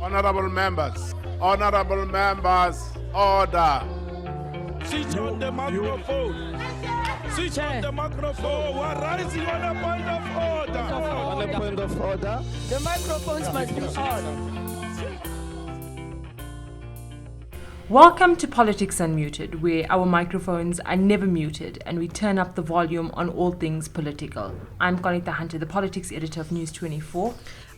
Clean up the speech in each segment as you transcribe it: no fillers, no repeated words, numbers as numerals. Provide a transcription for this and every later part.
Honorable members, order. Switch on the microphone. Switch on the microphone. We're rising on a point of order. On a point of order. The microphones must be on. Welcome to Politics Unmuted, where our microphones are never muted and we turn up the volume on all things political. I'm Qaanitah Hunter, the politics editor of News 24.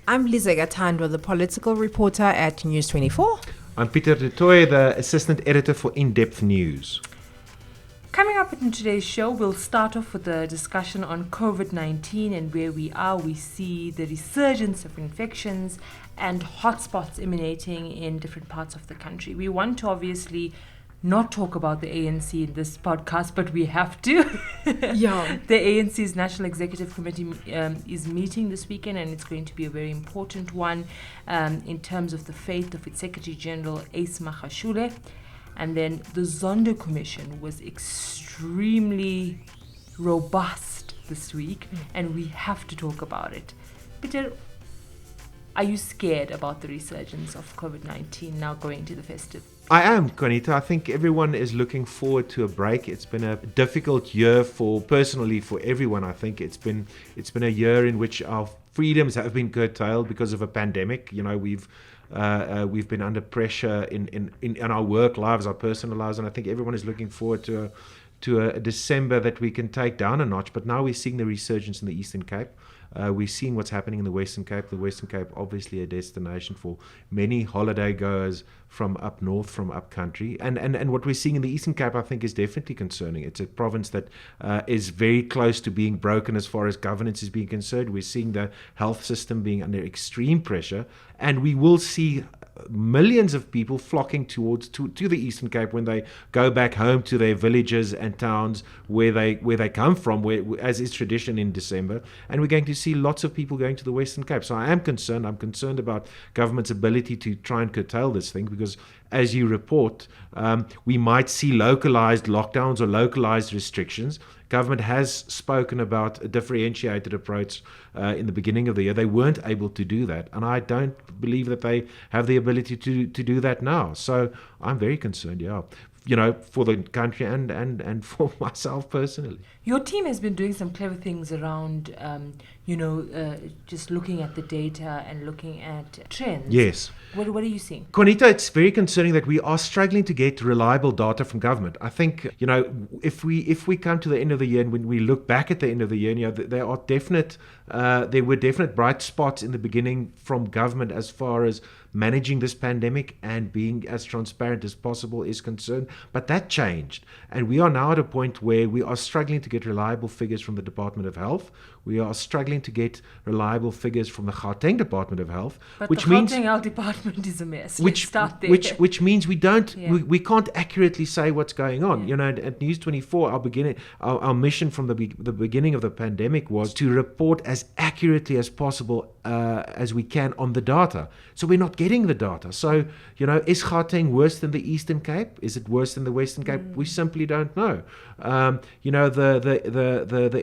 I'm Lizeka Tandwa, the political reporter at News 24. I'm Pieter du Toit, the assistant editor for In-Depth News. Coming up in today's show, we'll start off with a discussion on COVID-19 and where we are. We see the resurgence of infections and hotspots emanating in different parts of the country. We want to obviously not talk about the ANC in this podcast, but we have to. Yeah. The ANC's National Executive Committee is meeting this weekend, and it's going to be a very important one in terms of the fate of its Secretary General, Ace Magashule. And then the Zondo Commission was extremely robust this week, and we have to talk about it. Pieter, are you scared about the resurgence of COVID-19 now going to the festive? I am, Qaanitah. I think everyone is looking forward to a break. It's been a difficult year personally for everyone. I think it's been a year in which our freedoms have been curtailed because of a pandemic. You know, we've been under pressure in our work lives, our personal lives, and I think everyone is looking forward to a December that we can take down a notch. But now we're seeing the resurgence in the Eastern Cape. We're seeing what's happening in the Western Cape. The Western Cape, obviously a destination for many holiday goers from up north, from up country. And what we're seeing in the Eastern Cape, I think, is definitely concerning. It's a province that is very close to being broken as far as governance is being concerned. We're seeing the health system being under extreme pressure, and we will see millions of people flocking to the Eastern Cape when they go back home to their villages and towns where they come from, as is tradition in December. And we're going to see lots of people going to the Western Cape. So I am concerned. I'm concerned about government's ability to try and curtail this thing, because as you report, we might see localized lockdowns or localized restrictions. Government has spoken about a differentiated approach in the beginning of the year. They weren't able to do that, and I don't believe that they have the ability to do that now. So I'm very concerned, for the country and for myself personally. Your team has been doing some clever things around, just looking at the data and looking at trends. Yes. What are you seeing? Qaanitah, it's very concerning that we are struggling to get reliable data from government. I think, if we come to the end of the year and when we look back at the end of the year, there were definite bright spots in the beginning from government as far as managing this pandemic and being as transparent as possible is concerned. But that changed. And we are now at a point where we are struggling to get reliable figures from the Department of Health. We are struggling to get reliable figures from the Gauteng Department of Health. But which the means Gauteng Health Department is a mess. Which means we don't we can't accurately say what's going on. Yeah. At News 24, our mission from the beginning of the pandemic was to report as accurately as possible as we can on the data. So we're not getting the data. So is Gauteng worse than the Eastern Cape? Is it worse than the Western Cape? We simply don't know. The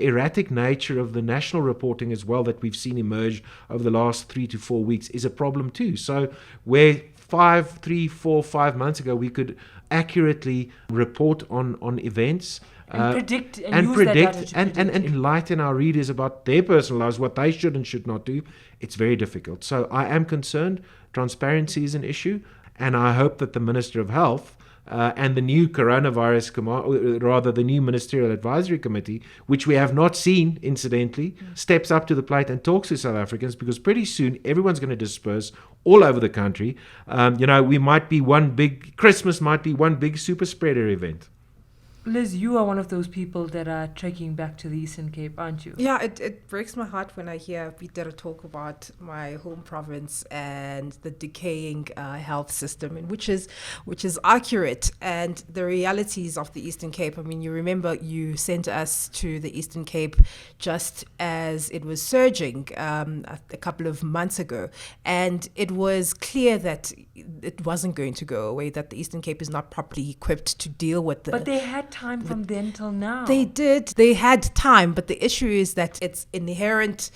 erratic nature of the national reporting as well that we've seen emerge over the last 3 to 4 weeks is a problem too. So where 5 months ago we could accurately report on events and predict and enlighten our readers about their personal lives, what they should and should not do, it's very difficult. So I am concerned. Transparency is an issue, and I hope that the Minister of Health and the new the new Ministerial Advisory Committee, which we have not seen, incidentally, steps up to the plate and talks to South Africans, because pretty soon everyone's going to disperse all over the country. Christmas might be one big super spreader event. Liz, you are one of those people that are trekking back to the Eastern Cape, aren't you? Yeah, it breaks my heart when I hear Pieter talk about my home province and the decaying health system, and which is accurate, and the realities of the Eastern Cape. I mean, you remember you sent us to the Eastern Cape just as it was surging a couple of months ago, and it was clear that it wasn't going to go away, that the Eastern Cape is not properly equipped to deal with the... But they had time from then till now. They did. They had time, but the issue is that it's inherent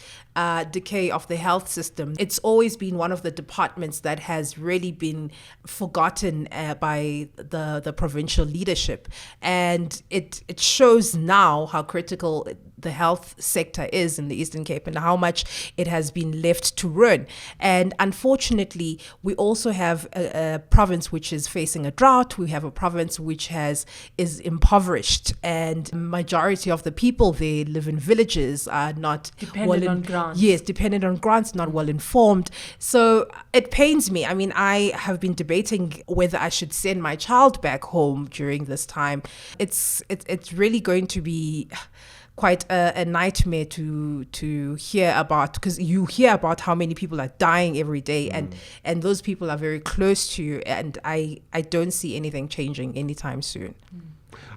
decay of the health system. It's always been one of the departments that has really been forgotten by the provincial leadership. And it shows now how critical the health sector is in the Eastern Cape and how much it has been left to ruin. And unfortunately, we also have a province which is facing a drought. We have a province which is impoverished, and majority of the people there live in villages, are not Dependent on grants. Yes, dependent on grants, not well informed. So it pains me. I mean, I have been debating whether I should send my child back home during this time. It's really going to be quite a nightmare to hear about, because you hear about how many people are dying every day, and those people are very close to you, and I don't see anything changing anytime soon.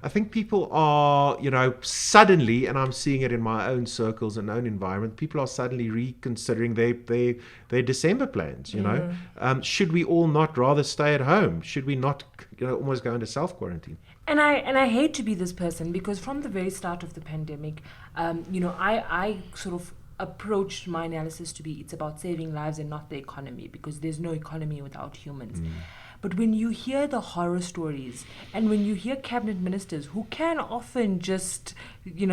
I think people are, suddenly, and I'm seeing it in my own circles and own environment, people are suddenly reconsidering their December plans, should we all not rather stay at home? Should we not, almost go into self-quarantine? And I hate to be this person, because from the very start of the pandemic, I sort of approached my analysis to be, it's about saving lives and not the economy, because there's no economy without humans. But when you hear the horror stories, and when you hear cabinet ministers who can often just,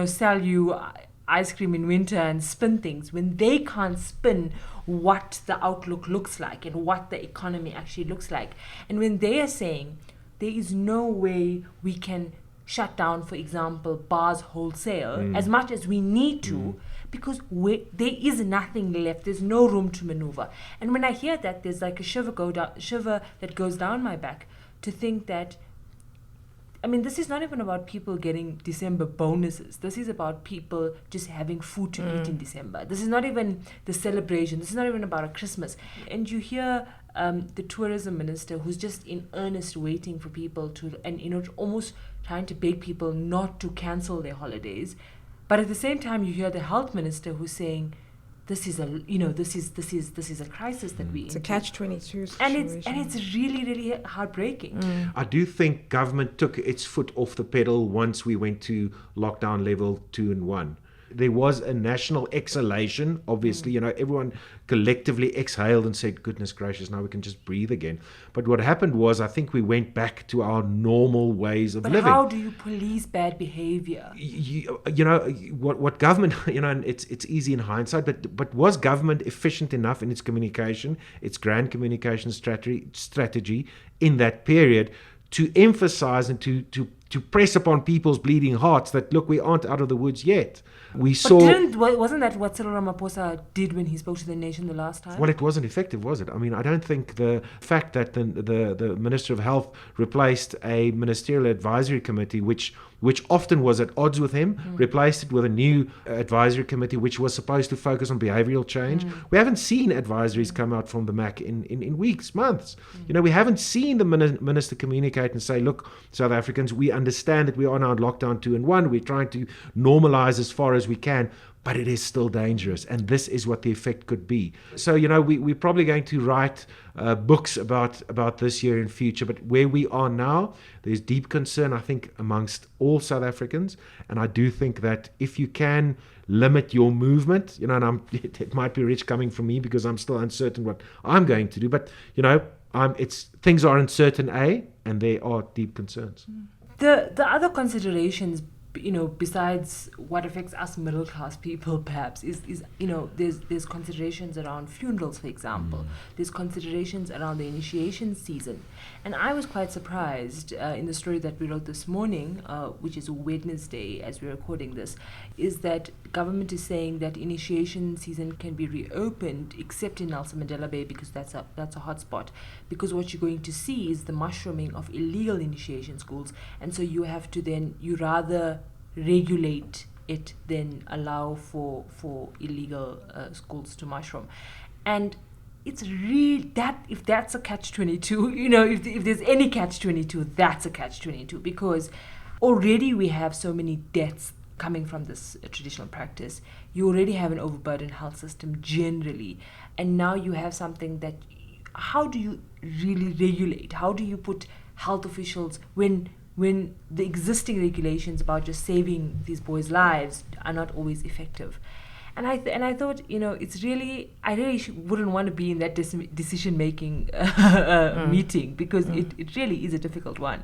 sell you ice cream in winter and spin things, when they can't spin what the outlook looks like and what the economy actually looks like, and when they are saying there is no way we can shut down, for example, bars wholesale as much as we need to, because there is nothing left. There's no room to maneuver. And when I hear that, there's like a shiver that goes down my back to think that, I mean, this is not even about people getting December bonuses. This is about people just having food to eat in December. This is not even the celebration. This is not even about a Christmas. And you hear the tourism minister, who's just in earnest waiting for people to, and almost trying to beg people not to cancel their holidays. But at the same time, you hear the health minister who's saying, this is a crisis that we. It's a catch-22 situation. And it's really, really heartbreaking. I do think government took its foot off the pedal once we went to lockdown level 2 and 1. There was a national exhalation, obviously, everyone collectively exhaled and said, goodness gracious, now we can just breathe again. But what happened was, I think we went back to our normal ways of living. But how do you police bad behavior? What government, and it's easy in hindsight, but was government efficient enough in its communication, its grand communication strategy in that period to emphasize and to press upon people's bleeding hearts that, look, we aren't out of the woods yet. Wasn't that what Cyril Ramaphosa did when he spoke to the nation the last time? Well, it wasn't effective, was it? I mean, I don't think the fact that the Minister of Health replaced a ministerial advisory committee, which often was at odds with him, replaced it with a new advisory committee which was supposed to focus on behavioural change. We haven't seen advisories come out from the MAC in weeks, months. We haven't seen the minister communicate and say, look, South Africans, we understand that we are now in lockdown 2 and 1. We're trying to normalise as far as we can, but it is still dangerous, and this is what the effect could be. So, we're probably going to write books about this year in future, but where we are now, there's deep concern, I think, amongst all South Africans, and I do think that if you can limit your movement, and it might be rich coming from me because I'm still uncertain what I'm going to do, but, things are uncertain, and there are deep concerns. The other considerations, besides what affects us middle class people, perhaps, is there's considerations around funerals, for example. There's considerations around the initiation season. And I was quite surprised in the story that we wrote this morning, which is Wednesday as we're recording this, is that government is saying that initiation season can be reopened except in Nelson Mandela Bay, because that's a hotspot. Because what you're going to see is the mushrooming of illegal initiation schools, and so you rather regulate it than allow for illegal schools to mushroom. And it's really that, if that's a catch-22, if there's any catch-22, that's a catch-22, because already we have so many deaths coming from this traditional practice. You already have an overburdened health system generally, and now you have something that, how do you really regulate? How do you put health officials when the existing regulations about just saving these boys' lives are not always effective? And I thought, it's really, I really wouldn't want to be in that decision-making meeting, because it really is a difficult one.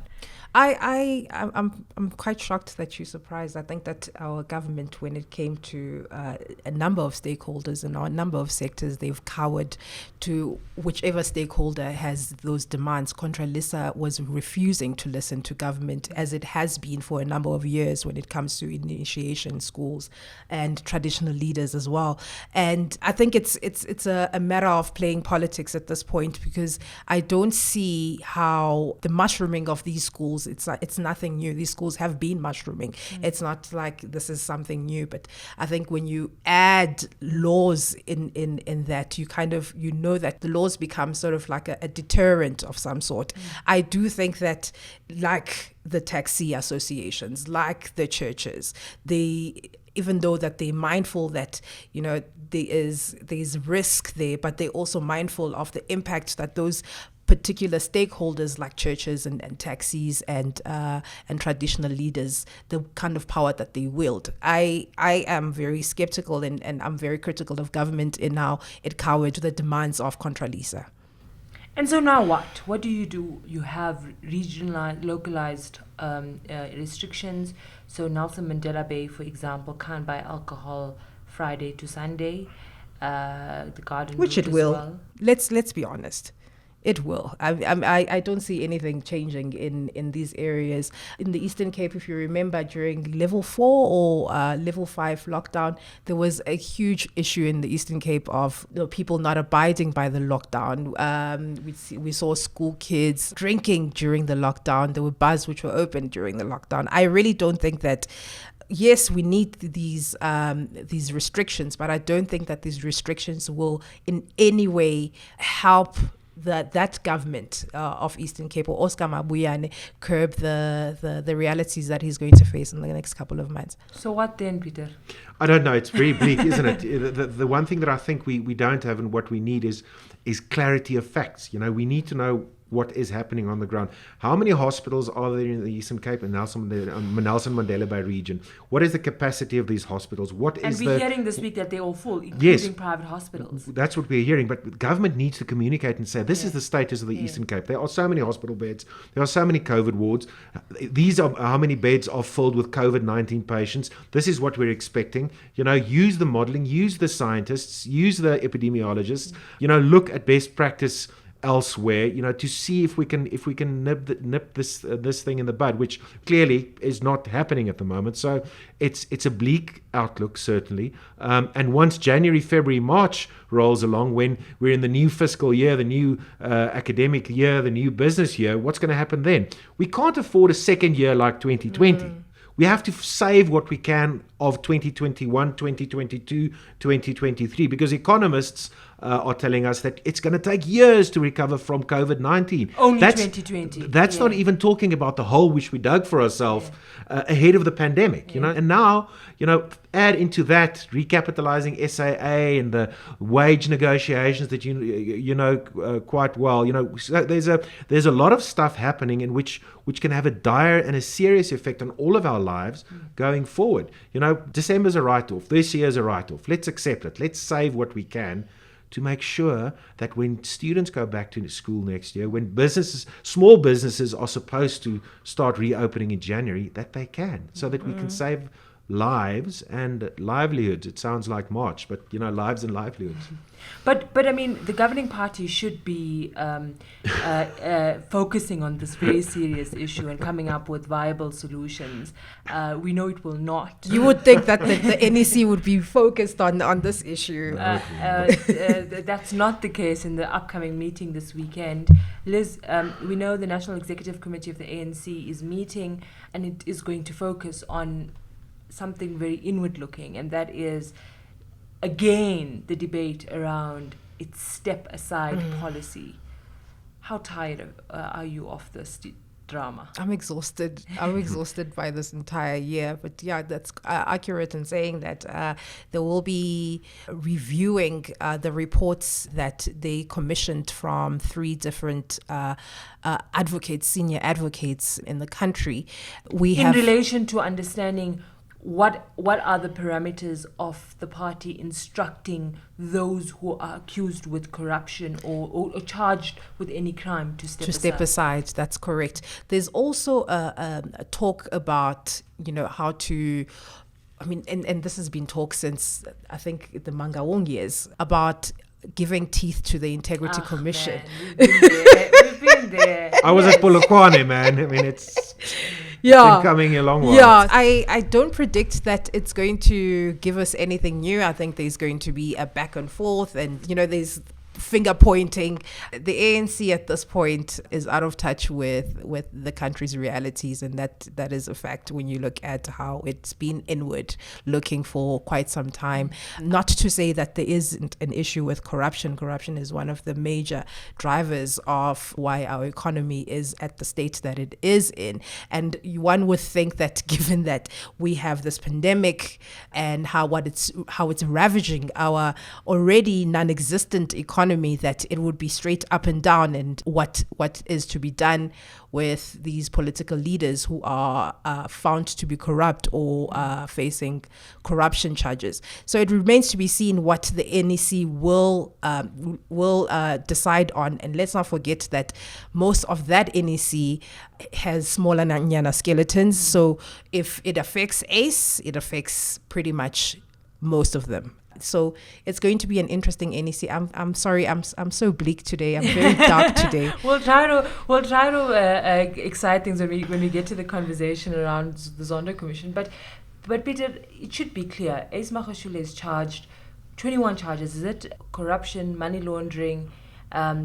I'm quite shocked that you're surprised. I think that our government, when it came to a number of stakeholders and a number of sectors, they've cowered to whichever stakeholder has those demands. Contralisa was refusing to listen to government, as it has been for a number of years when it comes to initiation schools and traditional leaders as well. And I think it's a matter of playing politics at this point, because I don't see how the mushrooming of these schools, it's nothing new. These schools have been mushrooming. It's not like this is something new. But I think when you add laws in that, you know that the laws become sort of like a deterrent of some sort. I do think that, like the taxi associations, like the churches, even though that they're mindful that there's risk there, but they're also mindful of the impact that those particular stakeholders like churches and taxis and traditional leaders, the kind of power that they wield. I am very skeptical and I'm very critical of government in how it cowered the demands of Contralisa. And so now what? What do? You have regionalized, localized restrictions. So Nelson Mandela Bay, for example, can't buy alcohol Friday to Sunday. The garden, which it will. Well. Let's be honest. It will. I don't see anything changing in these areas. In the Eastern Cape, if you remember, during level 4 or level 5 lockdown, there was a huge issue in the Eastern Cape of people not abiding by the lockdown. We saw school kids drinking during the lockdown. There were bars which were open during the lockdown. I really don't think that. Yes, we need these restrictions, but I don't think that these restrictions will in any way help that government of Eastern Cape or Oscar Mabuyane curb the realities that he's going to face in the next couple of months. So what then, Pieter? I don't know. It's very bleak, isn't it? The one thing that I think we don't have and what we need is clarity of facts. We need to know what is happening on the ground. How many hospitals are there in the Eastern Cape and Nelson Mandela Bay region? What is the capacity of these hospitals? And we're hearing this week that they're all full, including private hospitals. That's what we're hearing. But the government needs to communicate and say, this is the status of the Eastern Cape. There are so many hospital beds. There are so many COVID wards. These are how many beds are filled with COVID-19 patients. This is what we're expecting. Use the modeling, use the scientists, use the epidemiologists, look at best practice elsewhere, to see if we can nip this thing in the bud, which clearly is not happening at the moment. So it's a bleak outlook, certainly. And once January, February, March rolls along, when we're in the new fiscal year, the new academic year, the new business year, what's going to happen then? We can't afford a second year like 2020. We have to save what we can of 2021, 2022, 2023, because economists are telling us that it's going to take years to recover from COVID-19. Only 2020. That's not even talking about the hole which we dug for ourselves ahead of the pandemic, And now, add into that recapitalizing SAA and the wage negotiations that you know quite well. So there's a lot of stuff happening in which can have a dire and a serious effect on all of our lives going forward. December's a write-off. This year's a write-off. Let's accept it. Let's save what we can to make sure that when students go back to school next year, when small businesses are supposed to start reopening in January, that they can, so that we can save lives and livelihoods. It sounds like March, but lives and livelihoods. But I mean, the governing party should be focusing on this very serious issue and coming up with viable solutions. We know it will not. You would think that the NEC would be focused on this issue. That's not the case in the upcoming meeting this weekend. Liz, we know the National Executive Committee of the ANC is meeting, and it is going to focus on something very inward-looking, and that is, again, the debate around its step-aside policy. How tired are you of this drama? I'm exhausted. I'm exhausted by this entire year. But yeah, that's accurate in saying that there will be reviewing the reports that they commissioned from 3 different senior advocates in the country. In relation to understanding what are the parameters of the party instructing those who are accused with corruption or charged with any crime to step aside? That's correct. There's also a talk about, how to, and this has been talked since, I think, the Mangaung years, about giving teeth to the Integrity Commission. Man, we've been there. I was at Polokwane, man. It's been coming a long while. Yeah, I don't predict that it's going to give us anything new. I think there's going to be a back and forth, and there's finger pointing. The ANC at this point is out of touch with the country's realities, and that is a fact when you look at how it's been inward looking for quite some time. Not to say that there isn't an issue with corruption. Corruption is one of the major drivers of why our economy is at the state that it is in, and one would think that given that we have this pandemic and how it's ravaging our already non-existent economy, that it would be straight up and down, and what is to be done with these political leaders who are found to be corrupt or facing corruption charges. So it remains to be seen what the NEC will decide on. And let's not forget that most of that NEC has smaller nyana skeletons. So if it affects ACE, it affects pretty much most of them. So it's going to be an interesting NEC. I'm sorry, I'm so bleak today. I'm very dark today. We'll try to excite things when we get to the conversation around the Zondo Commission. But Pieter, it should be clear. Ace Magashule is charged 21 charges. Is it corruption, money laundering?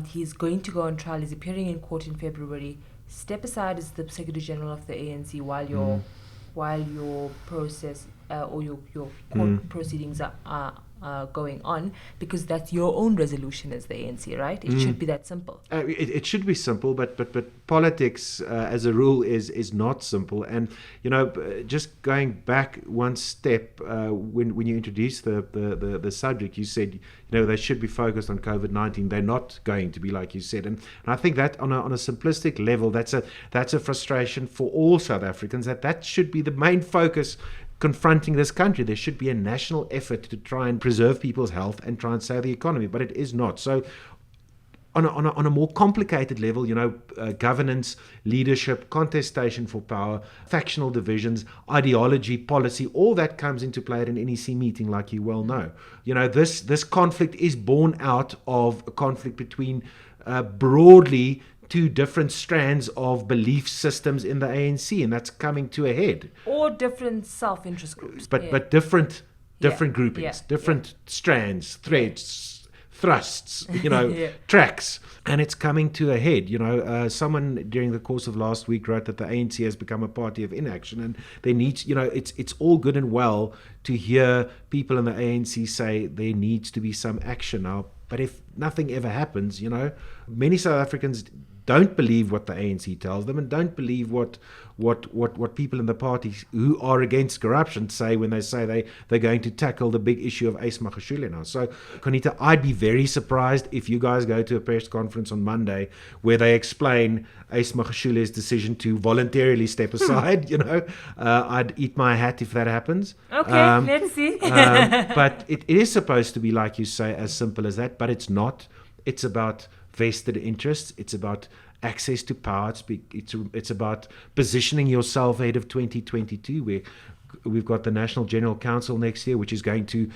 He's going to go on trial. He's appearing in court in February. Step aside as the Secretary General of the ANC while your process or your court proceedings are going on, because that's your own resolution as the ANC, right? It should be that simple. It should be simple, but politics, as a rule, is not simple. And just going back one step, when you introduced the subject, you said they should be focused on COVID-19. They're not going to be, like you said, and I think that on a simplistic level, that's a frustration for all South Africans. That should be the main focus confronting this country. There should be a national effort to try and preserve people's health and try and save the economy, but it is not. So on a more complicated level, governance, leadership, contestation for power, factional divisions, ideology, policy, all that comes into play at an NEC meeting, like you well know. This conflict is born out of a conflict between broadly two different strands of belief systems in the ANC, and that's coming to a head. Or different self-interest groups. But different groupings, different strands, threads, thrusts, tracks, and it's coming to a head. Someone during the course of last week wrote that the ANC has become a party of inaction, and there needs, it's all good and well to hear people in the ANC say there needs to be some action now, but if nothing ever happens, many South Africans don't believe what the ANC tells them, and don't believe what people in the party who are against corruption say when they say they're going to tackle the big issue of Ace Magashule now. So, Qaanitah, I'd be very surprised if you guys go to a press conference on Monday where they explain Ace Magashule's decision to voluntarily step aside. I'd eat my hat if that happens. Okay, let's see. But it is supposed to be, like you say, as simple as that, but it's not. It's about vested interests. It's about access to power. It's about positioning yourself ahead of 2022, where we've got the National General Council next year, which is going to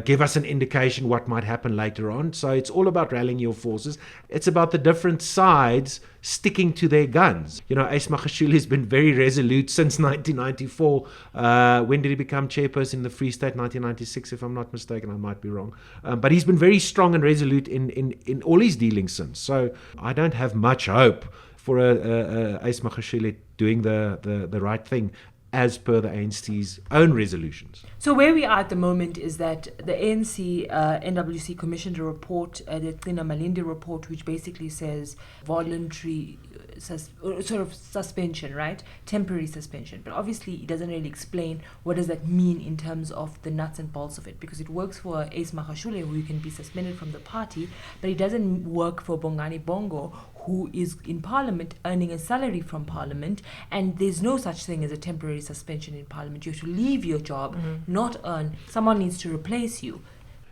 give us an indication what might happen later on. So it's all about rallying your forces. It's about the different sides sticking to their guns. Ace Magashule has been very resolute since 1994. When did he become chairperson in the Free State? 1996, if I'm not mistaken. I might be wrong. But he's been very strong and resolute in all his dealings since. So I don't have much hope for Ace Magashule doing the right thing as per the ANC's own resolutions. So where we are at the moment is that the ANC NWC commissioned a report, the Tina Malindi report, which basically says voluntary sort of suspension, right? Temporary suspension. But obviously, it doesn't really explain what does that mean in terms of the nuts and bolts of it, because it works for Ace Magashule, who can be suspended from the party, but it doesn't work for Bongani Bongo, who is in Parliament earning a salary from Parliament, and there's no such thing as a temporary suspension in Parliament. You have to leave your job, not earn. Someone needs to replace you.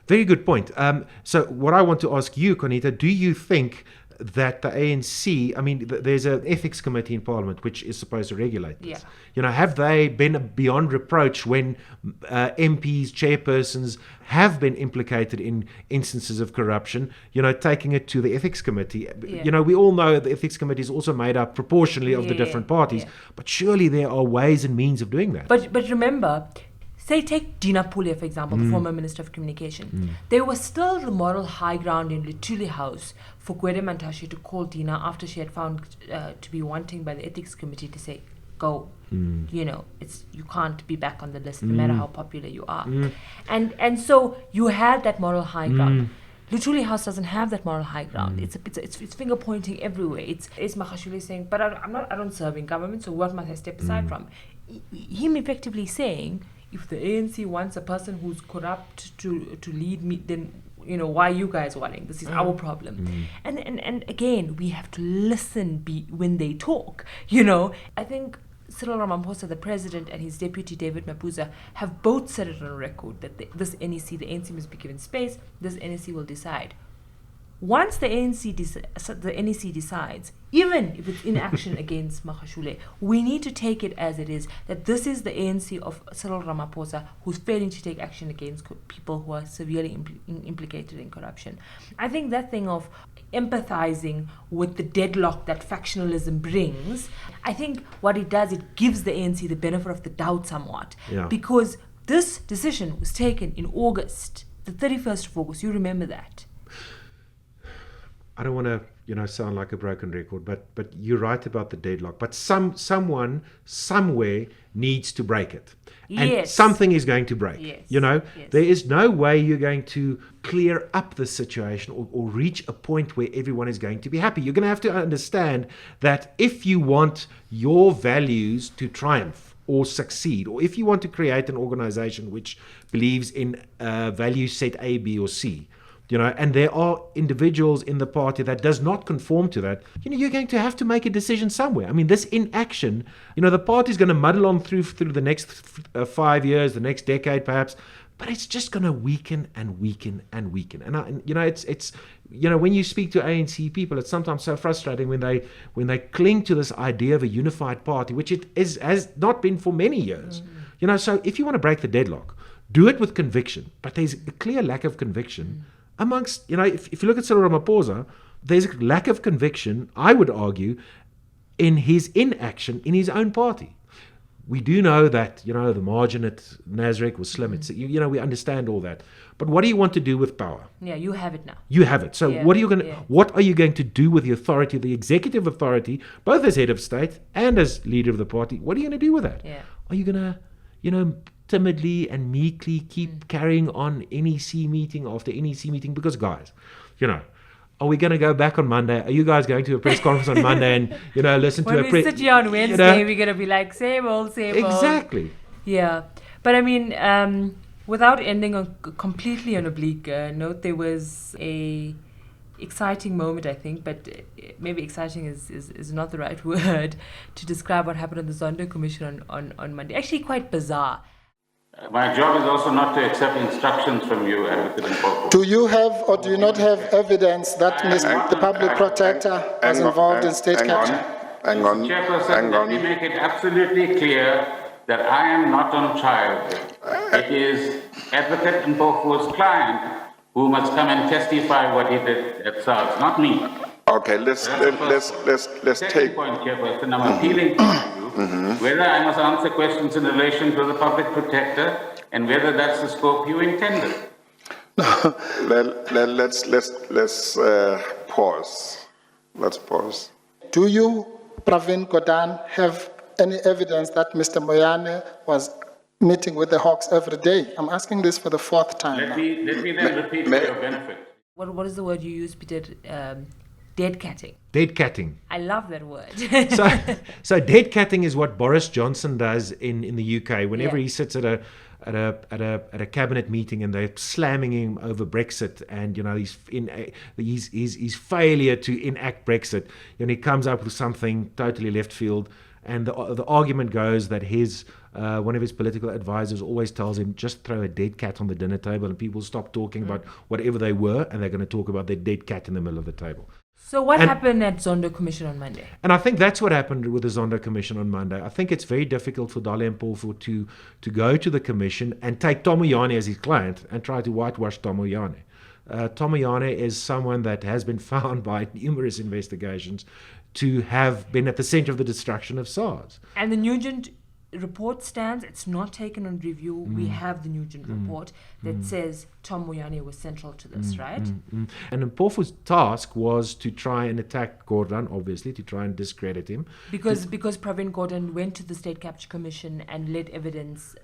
Very good point. So what I want to ask you, Qaanitah, do you think that the ANC, I mean, there's an ethics committee in Parliament which is supposed to regulate this. Yeah. You know, have they been beyond reproach when MPs, chairpersons have been implicated in instances of corruption, you know, taking it to the ethics committee? Yeah. You know, we all know the ethics committee is also made up proportionally of the different parties, but surely there are ways and means of doing that. But remember, say take Dina Pule, for example, the former Minister of Communication. There was still the moral high ground in Luthuli House for Gwede Mantashe to call Dina after she had found to be wanting by the ethics committee to say, go. You know, you can't be back on the list no matter how popular you are. And so you had that moral high ground. Luthuli House doesn't have that moral high ground. It's finger pointing everywhere. It's Magashule saying, but I don't serve in government, so what must I step aside from? Him effectively saying, if the ANC wants a person who's corrupt to lead me, then, you know, why are you guys wanting? This is our problem. And again, we have to listen when they talk, you know. I think Cyril Ramaphosa, the president, and his deputy, David Mabuza, have both said it on record that this NEC, the ANC must be given space, this NEC will decide. Once the NEC decides, even if it's inaction against Magashule, we need to take it as it is, that this is the ANC of Cyril Ramaphosa who's failing to take action against people who are severely implicated in corruption. I think that thing of empathizing with the deadlock that factionalism brings, I think what it does, it gives the ANC the benefit of the doubt somewhat. Yeah. Because this decision was taken in August, the 31st of August, you remember that. I don't want to, you know, sound like a broken record, but you're right about the deadlock. But someone somewhere needs to break it, and something is going to break. Yes. You know, Yes. there is no way you're going to clear up the situation or reach a point where everyone is going to be happy. You're going to have to understand that if you want your values to triumph or succeed, or if you want to create an organization which believes in value set A, B, or C, you know, and there are individuals in the party that does not conform to that, you know, you're going to have to make a decision somewhere. I mean, this inaction, you know, the party's going to muddle on through the next 5 years, the next decade perhaps, but it's just going to weaken and weaken and weaken. And you know, it's you know, when you speak to ANC people, it's sometimes so frustrating when they cling to this idea of a unified party, which it has not been for many years. You know, so if you want to break the deadlock, do it with conviction. But there's a clear lack of conviction amongst, you know, if you look at Cyril Ramaphosa, there's a lack of conviction, I would argue, in his inaction in his own party. We do know that, you know, the margin at Nasrec was slim. It's, you know, we understand all that. But what do you want to do with power? Yeah, you have it now. You have it. So what are you going to do with the authority, the executive authority, both as head of state and as leader of the party? What are you going to do with that? Yeah. Are you going to, you know, timidly and meekly keep carrying on NEC meeting after NEC meeting? Because, guys, you know, are we going to go back on Monday? Are you guys going to a press conference on Monday and, you know, listen to a press? When we sit here on Wednesday, we're going to be like, same old. Exactly. Yeah. But I mean, without ending completely on a bleak note, there was a exciting moment, I think, but maybe exciting is not the right word to describe what happened on the Zondo Commission on Monday. Actually, quite bizarre. My job is also not to accept instructions from you, Advocate Mpofu. Do you have or do you not have evidence that the public protector was involved in state capture? Hang on. Chairperson, let me make it absolutely clear that I am not on trial. It is Advocate Mpofu's client who must come and testify what he did at SARS, not me. Okay, let's take point, Chairperson. I'm appealing to you whether I must answer questions in relation to the public protector and whether that's the scope you intended. let's pause. Let's pause. Do you, Pravin Gordhan, have any evidence that Mr. Moyane was meeting with the Hawks every day? I'm asking this for the fourth time. Let me then repeat for your benefit. What is the word you use, Peter? dead catting. Dead catting. I love that word. So dead catting is what Boris Johnson does in the UK. Whenever he sits at a cabinet meeting and they're slamming him over Brexit, and his failure to enact Brexit, he comes up with something totally left field, and the argument goes that his one of his political advisors always tells him, just throw a dead cat on the dinner table and people stop talking about whatever they were, and they're going to talk about their dead cat in the middle of the table. So what happened at Zondo Commission on Monday? And I think that's what happened with the Zondo Commission on Monday. I think it's very difficult for Dali Mpofu to go to the commission and take Tom Moyane as his client and try to whitewash Tom Moyane. Tom Moyane is someone that has been found by numerous investigations to have been at the center of the destruction of SARS. And the Nugent report stands. It's not taken on review. We have the Nugent report that says Tom Moyane was central to this, right? And Mpofu's task was to try and attack Gordhan, obviously, to try and discredit him. Because Pravin Gordhan went to the State Capture Commission and led evidence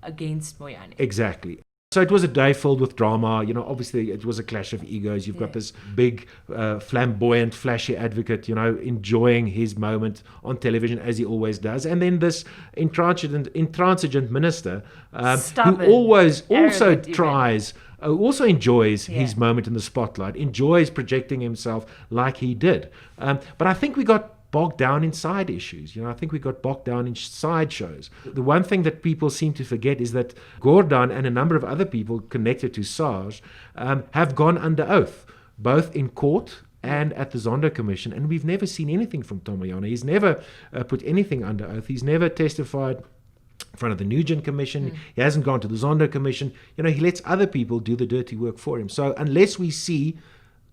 against Moyane. Exactly. So it was a day filled with drama. Obviously it was a clash of egos. You've got this big, flamboyant, flashy advocate, enjoying his moment on television as he always does. And then this intransigent minister who always also tries, also enjoys his moment in the spotlight, enjoys projecting himself like he did. But I think we got bogged down in side issues. I think we got bogged down in sideshows. The one thing that people seem to forget is that Gordhan and a number of other people connected to SARS have gone under oath, both in court and at the Zondo Commission, and we've never seen anything from Tom Moyane. He's never put anything under oath. He's never testified in front of the Nugent Commission. He hasn't gone to the Zondo Commission. He lets other people do the dirty work for him. So unless we see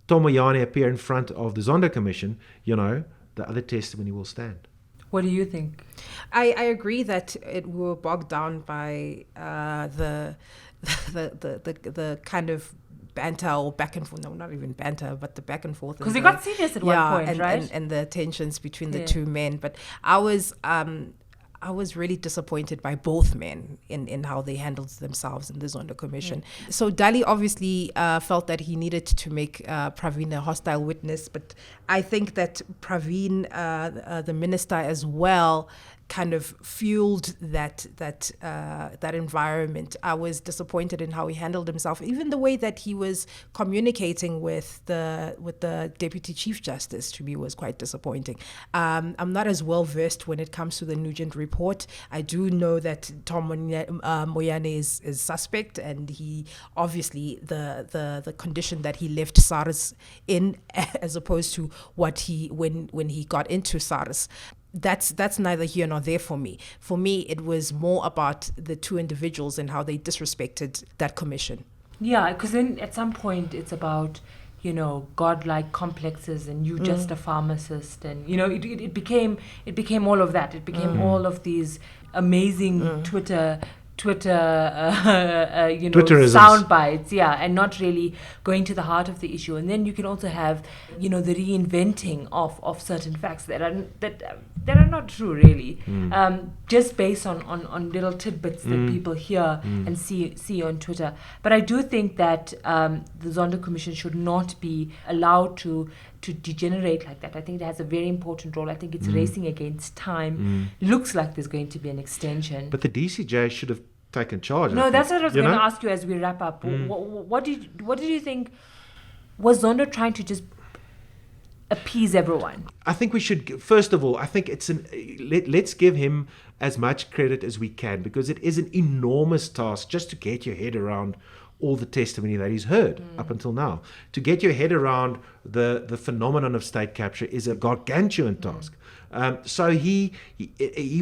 Tom Moyane appear in front of the Zondo Commission, the other testimony will stand. What do you think? I agree that it will bogged down by the kind of banter or back and forth. No, not even banter, but the back and forth. Because it got serious at one point, right? And the tensions between the two men. But I was really disappointed by both men in how they handled themselves in the Zondo Commission. So Dali obviously felt that he needed to make Pravin a hostile witness, but I think that Pravin, the minister as well, kind of fueled that environment. I was disappointed in how he handled himself, even the way that he was communicating with the Deputy Chief Justice. To me, was quite disappointing. I'm not as well versed when it comes to the Nugent report. I do know that Tom Moyane is suspect, and he obviously the condition that he left SARS in, as opposed to what when he got into SARS. That's neither here nor there for me. For me, it was more about the two individuals and how they disrespected that commission. Yeah, because then at some point it's about, godlike complexes and you just a pharmacist, and it became all of that. It became all of these amazing Twitter sound bites, and not really going to the heart of the issue. And then you can also have, the reinventing of certain facts that are not true, really, just based on little tidbits that people hear and see on Twitter. But I do think that the Zondo Commission should not be allowed to degenerate like that. I think it has a very important role. I think it's racing against time. Looks like there's going to be an extension. But the DCJ should have taken charge. No, that's what I was going to ask you as we wrap up. What did you think? Was Zondo trying to just appease everyone? I think we should, first of all, I think let's give him as much credit as we can, because it is an enormous task just to get your head around all the testimony that he's heard up until now. To get your head around the phenomenon of state capture is a gargantuan task. So he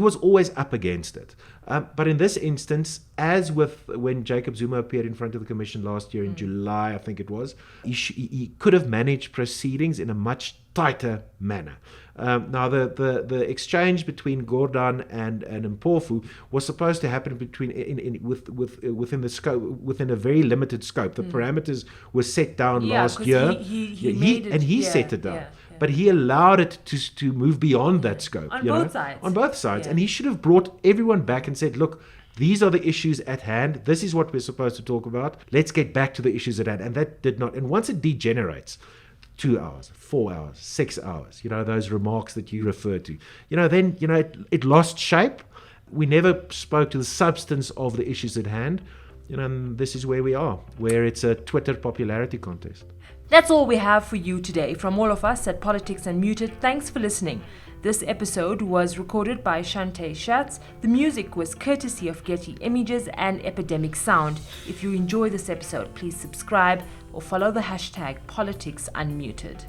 was always up against it. But in this instance, as with when Jacob Zuma appeared in front of the commission last year in July, I think it was, he could have managed proceedings in a much tighter manner. Now, the exchange between Gordhan and Mpofu was supposed to happen within the scope, within a very limited scope. The parameters were set down last year. He set it down. But he allowed it to move beyond that scope. On both sides. And he should have brought everyone back and said, look, these are the issues at hand. This is what we're supposed to talk about. Let's get back to the issues at hand. And that did not. And once it degenerates 2 hours, 4 hours, 6 hours, those remarks that you refer to. Then, it lost shape. We never spoke to the substance of the issues at hand. And this is where we are, where it's a Twitter popularity contest. That's all we have for you today. From all of us at Politics Unmuted, thanks for listening. This episode was recorded by Shante Schatz. The music was courtesy of Getty Images and Epidemic Sound. If you enjoy this episode, please subscribe or follow the hashtag Politics Unmuted.